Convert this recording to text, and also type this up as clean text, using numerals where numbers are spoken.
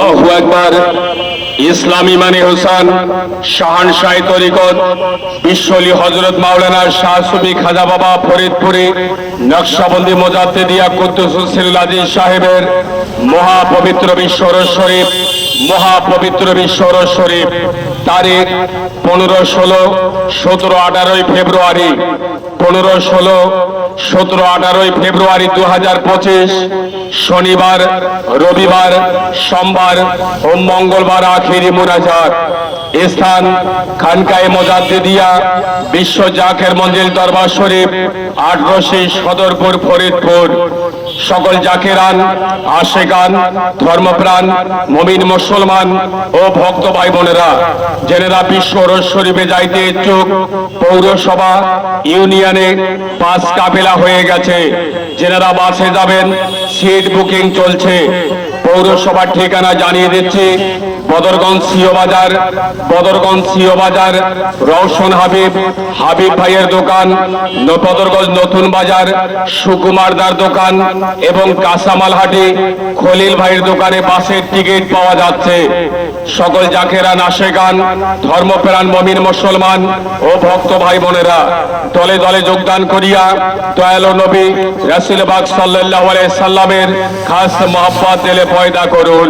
আল্লাহু আকবার। ইসলামী মানে হোসেন শাহানশাহী তরিকত বিশ্বলি হযরত মাওলানা শাহ সুফি খাজা বাবা ফরিদপুরে নকশবন্দি মুজাদ্দিদিয়া কুদ্দুসুস সিরুল আজিজ সাহেবের মহাপবিত্র বিশ্বরস শরীফ, মহাপবিত্র বিশ্বরস শরীফ তারিখ 15, 16, 17, 18 ফেব্রুয়ারি, 15, 16, 17, 18 ফেব্রুয়ারি 2025 শনিবার, রবিবার, সোমবার ও মঙ্গলবার আখিরি মুনাজাত। স্থান খানকায়ে মুজাদ্দিদিয়া বিশ্ব জাকের মঞ্জিল দরবার শরীফ, 18 সদরপুর, ফরিদপুর। সকল জাকেরান, আশেকান, ধর্মপ্রাণ মুমিন মুসলমান ও ভক্ত ভাই বোনেরা জেনেরা বিশ্ব রস শরীফে যাইতে ইচ্ছুক, পৌরসভা ইউনিয়নে 5 কাফেলা হয়ে গেছে। জেনেরা বাসে যাবেন, সিট বুকিং চলছে। পৌরসভার ঠিকানা জানিয়ে দিচ্ছি, বদরগঞ্জ সিও বাজার, বদরগঞ্জ সিও বাজার রওশন হাবিব, হাবিব ভাইয়ের দোকান, বদরগঞ্জ নতুন বাজার সুকুমারদার দোকান এবং কাঁচামালহাটি খলিল ভাইয়ের দোকানে বাসের টিকিট পাওয়া যাচ্ছে। সকল জাকেরান, আশেকান, ধর্মপ্রাণ মুমিন মুসলমান ও ভক্ত ভাই বোনেরা দলে দলে যোগদান করিয়া দয়ালু নবী রাসূল পাক সাল্লাল্লাহু আলাইহি সাল্লামের খাস মহব্বত দিলে পয়দা করুন।